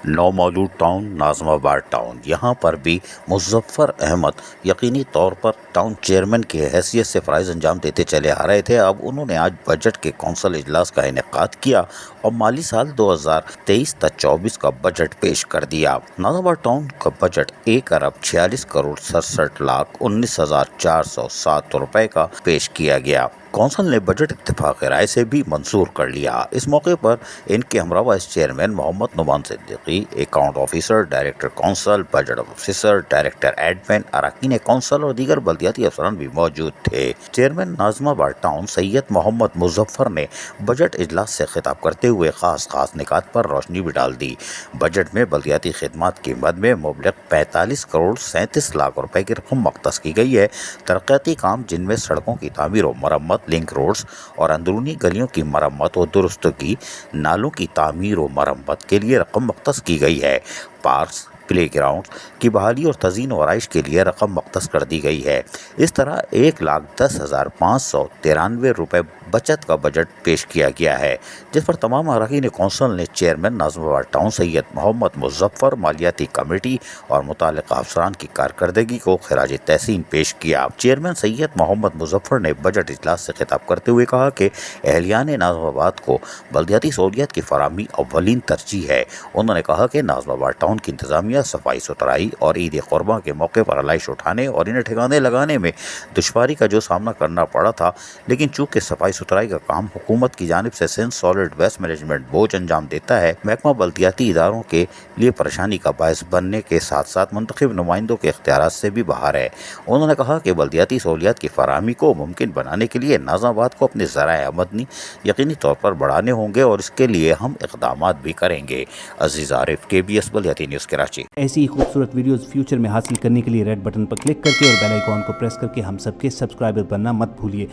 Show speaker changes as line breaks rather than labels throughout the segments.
نومولود town, ناظم آباد town, یہاں پر بھی مظفر احمد یقینی طور پر ٹاؤن چیئرمین کی حیثیت سے فرائض انجام دیتے چلے آ رہے تھے۔ اب انہوں نے آج بجٹ کے کونسل اجلاس کا انعقاد کیا اور مالی سال 2023 تا 24 کا بجٹ پیش کر دیا۔ ناظم آباد ٹاؤن کا بجٹ 1,46,67,19,407 روپے کا پیش کیا گیا۔ کونسل نے بجٹ اتفاق رائے سے بھی منظور کر لیا۔ اس موقع پر ان کے ہمراہ vice chairman Muhammad Nauman Siddiqui, account officer, director council, budget officer, director admin, اراکین کونسل اور دیگر بلدیاتی افسران بھی موجود تھے۔ چیئرمین ناظم آباد ٹاؤن سید محمد مظفر نے بجٹ اجلاس سے خطاب کرتے ہوئے خاص نکات پر روشنی بھی ڈال دی۔ بجٹ میں بلدیاتی خدمات کی مد میں مبلغ 45 کروڑ 37 لاکھ روپے کی رقم مختص کی گئی ہے۔ ترقیاتی کام جن میں سڑکوں کی تعمیر و مرمت، لنک روڈز اور اندرونی گلیوں کی مرمت و درستگی، نالوں کی تعمیر و مرمت کے لیے رقم مختص کی گئی ہے۔ پارکس، پلے گراؤنڈ کی بحالی اور تزئین و آرائش کے لیے رقم مختص کر دی گئی ہے۔ اس طرح 1,10,593 روپے بچت کا بجٹ پیش کیا گیا ہے، جس پر تمام اراکین کونسل نے چیئرمین ناظم آباد ٹاؤن سید محمد مظفر، مالیاتی کمیٹی اور متعلقہ افسران کی کارکردگی کو خراج تحسین پیش کیا۔ چیئرمین سید محمد مظفر نے بجٹ اجلاس سے خطاب کرتے ہوئے کہا کہ اہلیان ناظم آباد کو بلدیاتی سہولیات کی فراہمی اولین ترجیح ہے۔ انہوں نے کہا کہ ناظم آباد ٹاؤن کی انتظامیہ صفائی ستھرائی اور عید قرباں کے موقع پر علائش اٹھانے اور انہیں ٹھکانے لگانے میں دشواری کا جو سامنا کرنا پڑا تھا، لیکن چونکہ صفائی ستھرائی کا کام حکومت کی جانب سے Sindh solid waste management board انجام دیتا ہے، محکمہ بلدیاتی اداروں کے لیے پریشانی کا باعث بننے کے ساتھ ساتھ منتخب نمائندوں کے اختیارات سے بھی باہر ہے۔ انہوں نے کہا کہ بلدیاتی سہولیات کی فراہمی کو ممکن بنانے کے لیے ناظم آباد کو اپنے ذرائع آمدنی یقینی طور پر بڑھانے ہوں گے اور اس کے لیے ہم اقدامات بھی کریں گے۔ عزیز عارف، KBS بلدیاتی نیوز کراچی۔
ایسی ہی خوبصورت ویڈیوز فیوچر میں حاصل کرنے کے لیے ریڈ بٹن پر کلک کر کے اور بیل آئیکن کو پریس کر کے ہم سب کے سبسکرائبر بننا مت بھولیے۔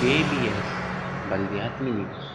KBS بلدیاتی نیوز۔